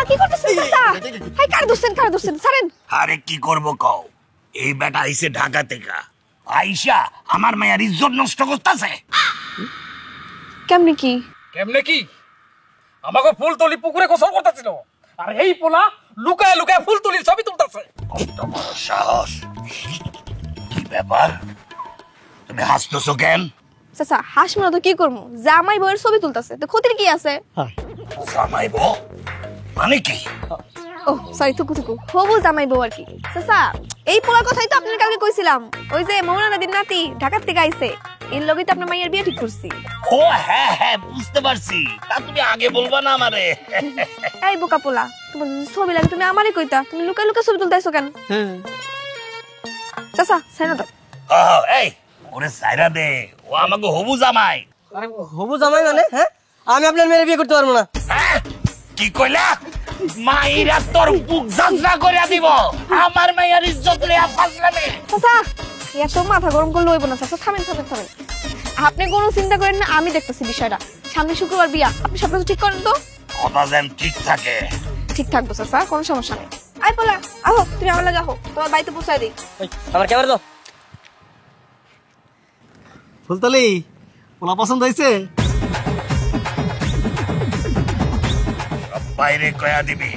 কি করতেছেন চাচা? হাই কার দোস্তেন ছাড়েন। আরে কি করব কও, এই বেটা আইছে ঢাকা থেকে, আইসা আমার মায়ের ইজ্জত নষ্ট করতেছে। কেমনে কি আমাকে ফুলতলি পুকুরে গোসল করতেছিল, আর এই পোলা লুকায় লুকায় ফুলতলির ছবি তুলতেছে। কত বড় সাহস! কি ব্যাপার, তুমি হাসতেছো কেন? চাচা হাসবো না তো কি করবো, জামাই বউয়ের ছবি তুলতেছে তো ক্ষতির কি আছে? জামাই বউ মানে কি? ও সরি, থুকু হবু জামাই বউ আর কি। চাচা এই পোলার কথাই তো আপনার কালকে কইছিলাম, ওই যে মৌলানা দিন নাতি ঢাকার থেকে আইছে, এর লগেই তো আপনার মাইয়ের বিয়ে ঠিক করছি। ও হ্যাঁ বুঝতে পারছি, তা তুমি আগে বলবা না আমারে? এই বোকা পোলা, তোমার যদি ছবি লাগে তুমি আমারে কইতা, তুমি লুকায় লুকায় ছবি তুলতেছো কেন? চাচা সাইনা দাও। এই ওরে সাইরা দে, ও আমাকে হবু জামাই। আরে হবু জামাই মানে? হ্যাঁ, আমি আপনার মেয়ের বিয়ে করতে পারবো না। কি কইলা? মাইরা তোর বুক জাজরা করে দিব, আমার মায়ের ইজ্জত লইয়া ফাজলামে। চাচা এত মাথা গরম করলে হইব না চাচা, থামেন। আপনি কোনো চিন্তা করেন না, আমি দেখতেছি বিষয়টা। সামনে শুক্রবার বিয়া, আপনি সবকিছু ঠিক করেন তো? কথা যেন ঠিক থাকে। ঠিক থাকবো চাচা, কোনো সমস্যা নেই। আই পোলা আহো, তুমি আমার লাগে আহো, তোমার বাড়িতে পৌঁছায় দিই। আমার ক্যামেরা দাও। ফুলতলি পোলা পছন্দ হয়েছে? বাইরে কয়া দিবি,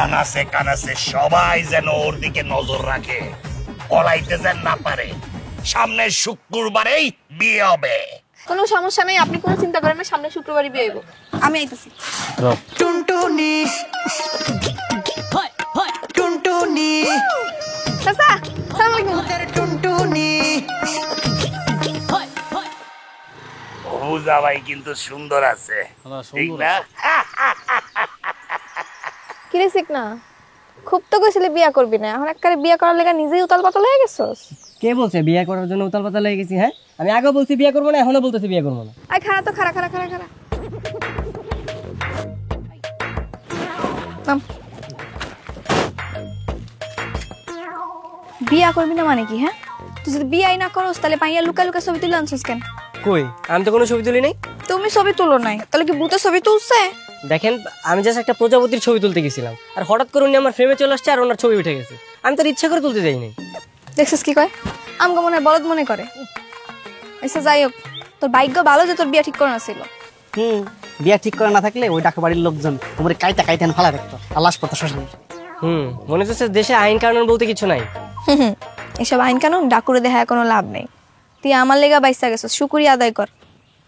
আনাসে কানাসে সবাই যেন ওর দিকে নজর রাখে, পলাইতে যেন না পারে। সামনে শুক্রবারেই বিয়ে হবে। কোনো সমস্যা নেই, আপনি কোনো চিন্তা করেন না, সামনে শুক্রবারই বিয়ে হইব। আমি আইতেছি। টুনটুনি টুনটুনি চাচা আসসালামু আলাইকুম। টুনটুনি ও জামাই কিন্তু সুন্দর আছে, ঠিক না? কি রে শিখনা, খুব তো কইছিলি বিয়া করবি না, এখন একবারে বিয়া করার লাগা নিজেই উতাল পাতাল হয়ে গেছস। কে বলছে বিয়ে করার জন্য উতাল পাতাল হয়ে গেছি? হ্যাঁ, আমি আগেও বলছি বিয়ে করবো না, এখনো বলতেছি বিয়ে করবো না। আই খাড়া তো খাড়া নাম। বিয়া করবি না মানে কি? হ্যাঁ, তুই যদি বিয়াই না করস তাহলে পাইয়া লুকা লুকা ছবি তুলে আনছিস কেন? কই, আমি তো কোনো ছবি তুলি নাই। তুমি ছবি তুলো নাই, তাহলে কি ভূতের ছবি তুলছে? দেখেন, আমি জাস্ট একটা প্রজাপতির ছবি তুলতে গেছিলাম, আর হঠাৎ করে উনি আমার ফ্রেমে চলে আসছে আর ওনার ছবি উঠে গেছে। আমি তো ইচ্ছা করে তুলতে যাইনি। দেখছিস কি কয়, আমগো মনে বলদ মনে করে। আচ্ছা যাই হোক, তোর ভাগ্য ভালো যে তোর বিয়া ঠিক করা ছিল। বিয়া ঠিক করে না থাকলে ওই ঢাকা বাড়ির লোকজন তোমার কাইতেন ফালা রাখতো, আল্লাহ পথ শ্বশুর। মনে হচ্ছে দেশে আইন কানুন বলতে কিছু নাই। এসব আইন কানুন ডাকুরে দেখা কোনো লাভ নেই। তুই আমার লেগা বাইসা গেছিস, শুকরিয়া আদায় কর।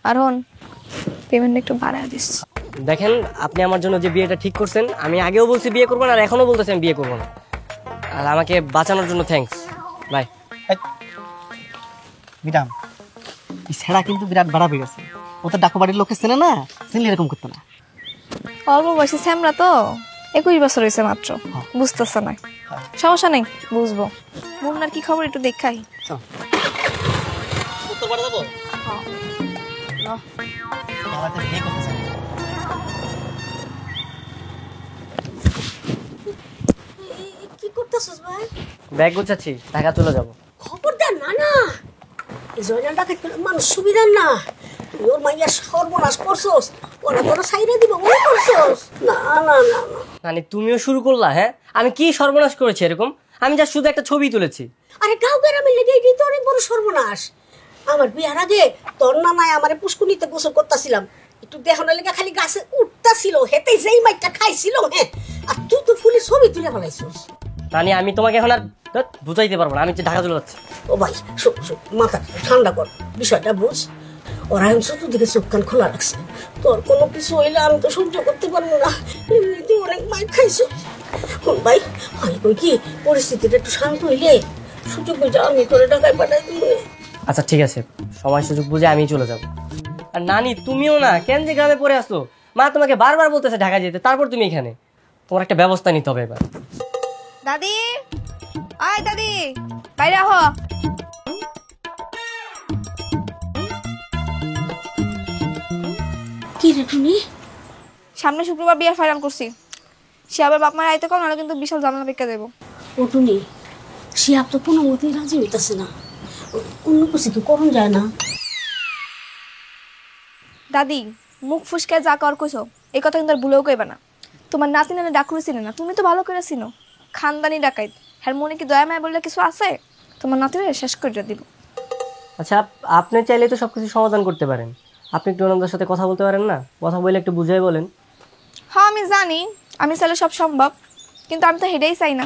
আর হন, পেমেন্ট একটু বাড়ায় দিস। দেখেন, আপনি আমার জন্য যে বিয়েটা ঠিক করছেন, আমি আগেও বলছি বিয়ে করবো না, আর এখনো বলতেছি আমি বিয়ে করবো না। আর আমাকে বাঁচানোর জন্য থ্যাঙ্কস, বাই। ম্যাডাম, এই ছেড়া কিন্তু বিরাট বাড়া হয়ে গেছে। ও তো ঢাকা বাড়ির লোকের চেনে না, চিনলে এরকম করতো না। অল্প বয়সী স্যামরা তো, 21 বছর হয়েছে মাত্র, বুঝতেছে না। সমস্যা নেই, বুঝবো। মুন্নার কি খবর একটু দেখাই। কি করতেছস ভাই? ব্যাগ গোছাচ্ছি, ঢাকা চলে যাব। খবরদার না, এই জয়নাল ডাকাত মানুষ সুবিধার না। তুই ওর মাইয়া সর্বনাশ করছস, ওরা বড় সাইরে দিব মনে করছস? না। মানে তুমিও শুরু করলা? হ্যাঁ, আমি কি সর্বনাশ করেছি এরকম? আমি যা শুধু একটা ছবি তুলেছি। আরে গাঁও গ্রামের লেগে এটাই তো অনেক বড় সর্বনাশ। আমার বিয়ার আগে তোর নানায় আমারে পুষ্কুনিতে গোসল করতেছিলাম, একটু দেখানোর লেগে খালি গাছে উঠতাছিল, হেতেই যেই মাইটা খাইছিল। হ্যাঁ, আর তুই তো ফুলের ছবি তুলে ফেলাইছস। মানে আমি তোমাকে এখন আর বুঝাইতে পারবো না, আমি ঢাকা চলে যাচ্ছি। ও ভাই শোন, মাথা ঠান্ডা কর, বিষয়টা বুঝ। ওরা এখন চতুর্দিকে চোখ কান খোলা রাখছে, তোর কোনো কিছু হইলে আমি তো সহ্য করতে পারবো না। এমনিতে অনেক মাইর খাইছো। ভাই আমি কই কি, পরিস্থিতিটা একটু শান্ত হইলে সুযোগ বুঝে আমি তোরে ঢাকায় পাঠাই দিব। আচ্ছা ঠিক আছে, সময় সুযোগ বুঝে আমি চলে যাব। আর নানি তুমিও না, কেন যে গ্রামে পড়ে আসো? মা তোমাকে বারবার বলতেছে ঢাকা যেতে, তারপর তুমি এখানে। তোমার একটা ব্যবস্থা নিতে হবে এবার। দাদি, আয় দাদি, বাইরে আহ। কি রে টুনি? সামনে শুক্রবার বিয়ে ফাইনাল করছি। সে আবার বাপ মায়ের আইতে কম, নাহলে কিন্তু বিশাল ঝামেলা বেঁকে দেবো। ও টুনি, সে আপ তো কোনো মতেই রাজি হইতাছে না, অন্য কিছু কি করুন যায় না? দাদি মুখ ফুসকে যা কর কইছো, এই কথা কিন্তু আর ভুলেও কইবা না। তোমার নাতি নানা ডাকুরে ছিল না, তুমি তো ভালো করে চিনো, খানদানি ডাকাইত। হ্যাঁ মনে কি দয়া মায়া বললে কিছু আছে? তোমার নাতিরে শেষ করে দিব। আচ্ছা আপনি চাইলে তো সব কিছু সমাধান করতে পারেন, আপনি একটু ওনাদের সাথে কথা বলতে পারেন না? কথা বলে একটু বুঝাই বলেন। হ্যাঁ আমি জানি, আমি চাইলে সব সম্ভব, কিন্তু আমি তো হেডেই চাই না।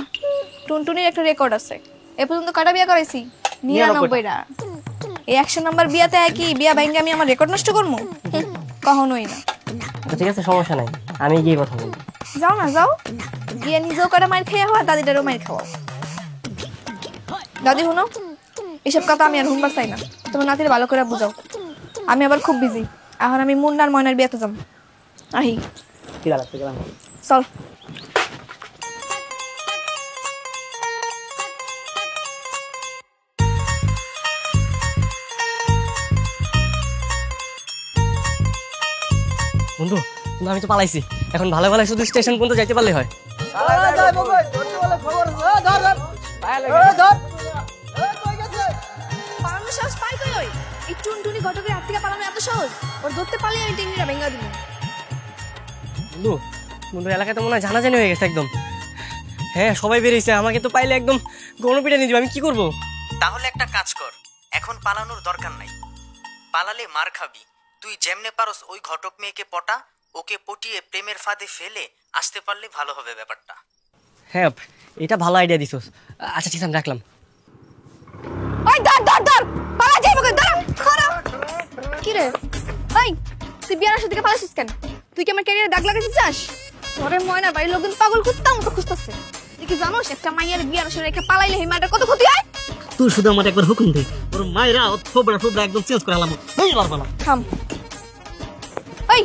টুনটুনির একটা রেকর্ড আছে, এ পর্যন্ত কটা বিয়ে করাইছি? 99টা। এই 100 নম্বর বিয়াতে একই বিয়া ভাঙ্গে আমি আমার রেকর্ড নষ্ট করবো? কখনোই না। আচ্ছা ঠিক আছে, সমস্যা নাই, আমি গিয়ে কথা বলবো। যাও না, যাও গিয়ে নিজেও কটা মাইর খেয়ে হওয়া, দাদিটারও মাইর খাওয়াও। দাদি শুনো, এসব কথা আমি আর শুনবার চাই না, তোমার নাতির ভালো করে বুঝাও। আমি আবার খুব বিজি, এখন আমি মুন্নার ময়নার বিয়াতে যাবো। আহি চল। বন্ধু কিন্তু আমি তো পালাইছি, এখন ভালো ভালো শুধু স্টেশন পর্যন্ত যাইতে পারলে হয়। পালানো সাহস পাই কই? ওই এই টুনটুনি ঘটকের হাত থেকে পালানো এত সহজ? ওর ধরতে পারলে আমি টেঙ্গিরা ভেঙে দিব। বন্ধু বন্ধু এলাকায় তো মনে হয় জানাজানি হয়ে গেছে একদম। হ্যাঁ সবাই বেরিয়েছে, আমাকে তো পাইলে একদম গণপিটা নিয়ে যাবে, আমি কি করবো? তাহলে একটা কাজ কর, এখন পালানোর দরকার নাই, পালালে মার খাবি। তুই যেমনে পারস ওই ঘটক মেয়েকে পটা, ওকে পটিয়ে প্রেমের ফাঁদে ফেলে আসতে পারলে ভালো হবে ব্যাপারটা। হ্যাঁ এটা ভালো আইডিয়া দিছস। আচ্ছা ঠিক আছে আমি রাখলাম। ওই ধর ধর ধর, পালা যাইব কই? ধর খারাপ। কি রে ওই, তুই বিয়ার সাথে থেকে পালাছিস কেন? তুই কি আমার ক্যারিয়ারে দাগ লাগাতে চাস? তোরে ময়না বাড়ির লোকজন পাগল কুত্তা মতো খুঁজতাছে। তুই কি জানোস একটা মাইয়ার বিয়ার সাথে রেখে পালাইলে এই মাটার কত ক্ষতি হয়? তুই শুধু আমার একবার হুকুম দে, ওর মায়েরা থোবড়া একদম চেঞ্জ করে আলাম। থাম। ওই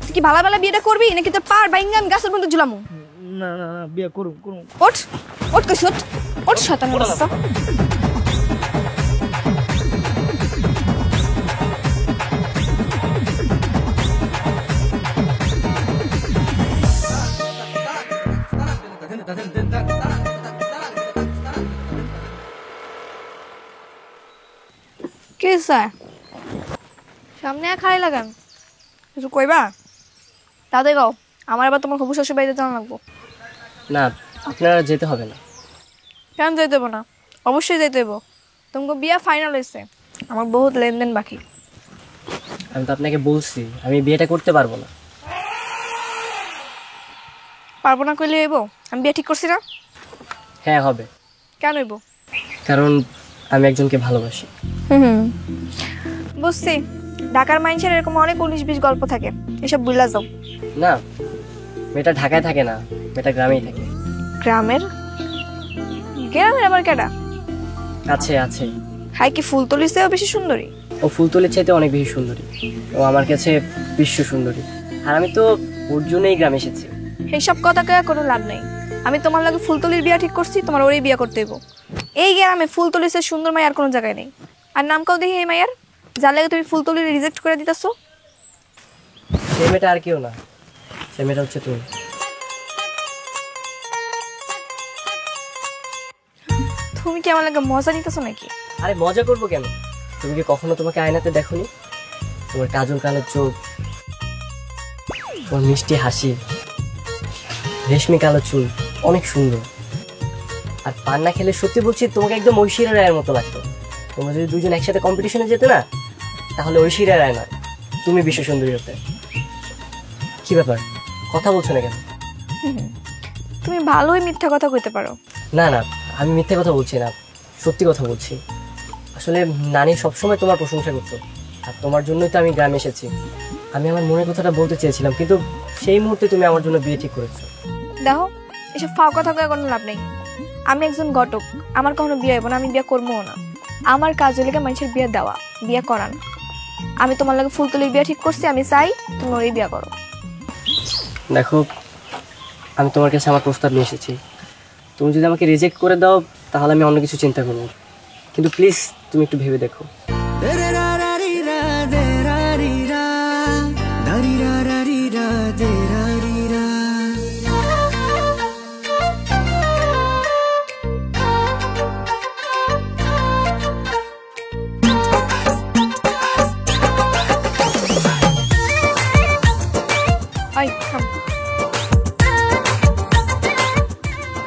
তুই কি ভালো ভালো বিয়েটা করবি নাকি তোর পার বাইঙ্গা আমি গাছের মধ্যে ঝুলামু? না না না বিয়ে করুম। ওঠ ওঠ কইছি, ওঠ ওঠ শয়তানের বাচ্চা। কি স্যার সামনে খাড়াই লাগান, কিছু কইবা? তাদের গাও, আমার আবার তোমার হবু শ্বশুর বাড়িতে জানা লাগবো। না আপনারা যেতে হবে না। কেন যাইতে দেবো না? অবশ্যই যাইতে দেবো। তোমাকে বিয়া ফাইনাল হয়েছে, আমার বহুত লেনদেন বাকি। আমি তো আপনাকে বলছি আমি বিয়েটা করতে পারবো না। পারবো না কইলে হইব? আমি বিয়ে ঠিক করছি না? হ্যাঁ হবে। কেন হইব? কারণ আমি একজনকে ভালোবাসি। বুঝছি, ঢাকার মানুষের এরকম অনেক 19-20 গল্প থাকে, এসব বুঝলা যাও। না মেয়েটা ঢাকায় থাকে না, মেয়েটা গ্রামেই থাকে। গ্রামের? গ্রামের আবার কেডা? আছে আছে। হাই কি ফুলতলির চেয়েও বেশি সুন্দরী? ও ফুলতলির চাইতে অনেক বেশি সুন্দরী, ও আমার কাছে বিশ্ব সুন্দরী। আর আমি তো ওর জন্যই গ্রামে এসেছি। এইসব কথা কয়ে কোনো লাভ নেই। আমি তোমার লাগে ফুলতলির বিয়া ঠিক করছি, তোমার ওরই বিয়া করতে হইব। এই গ্রামে ফুলতলির চেয়ে সুন্দর মাই আর কোনো জায়গায় নেই। আর নাম কাও দেখি এই মাইয়ার, যার লাগে তুমি ফুলতলির রিজেক্ট করে দিতেছো। সেই মেয়েটা আর কেউ না, সেই মেয়েটা হচ্ছে তুমি। তুমি কি আমার লাগে মজা নিতেছো নাকি? আরে মজা করবো কেন? তুমি কি কখনো তোমাকে আয়নাতে দেখোনি? তোমার কাজল কানের চোখ, তোমার মিষ্টি হাসি, রেশমি কালো চুল, অনেক সুন্দর। আর পান না খেলে সত্যি বলছি তোমাকে একদম ঐশ্বরিয়া রায়ের মতো লাগতো। তোমরা যদি দুজন একসাথে কম্পিটিশনে যেতে না, তাহলে ঐশ্বরিয়া রায় নয়, তুমি বিশ্ব সুন্দরী হতে। কি ব্যাপার, কথা বলছো না কেন? তুমি ভালোই মিথ্যা কথা কইতে পারো। না না আমি মিথ্যে কথা বলছি না, সত্যি কথা বলছি। আসলে নানি সবসময় তোমার প্রশংসা করতো, আর তোমার জন্যই তো আমি গ্রামে এসেছি। আমি আমার মনের কথাটা বলতে চেয়েছিলাম, কিন্তু সেই মুহূর্তে তুমি আমার জন্য বিয়ে ঠিক করেছো। দেখো এসব ফাও কথা কয়ে কোনো লাভ নেই। আমি একজন ঘটক, আমার কখনো বিয়ে হইব না, আমি বিয়ে করবো না। আমার কাজ হলে মানুষের বিয়ে দেওয়া, বিয়ে করান। আমি তোমার লাগে ফুলতলির বিয়ে ঠিক করছি, আমি চাই তুমি ওই বিয়ে করো। দেখো আমি তোমার কাছে আমার প্রস্তাব নিয়ে এসেছি, তুমি যদি আমাকে রিজেক্ট করে দাও তাহলে আমি অন্য কিছু চিন্তা করবো, কিন্তু প্লিজ তুমি একটু ভেবে দেখো। আই থাম।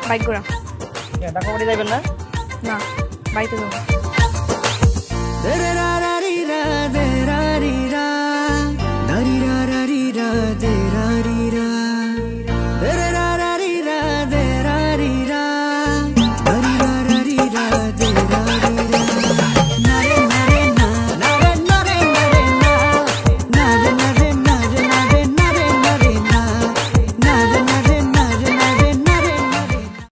বাইক করা ডাকো বাড়ি যাবেন না? না বাড়িতে যাবো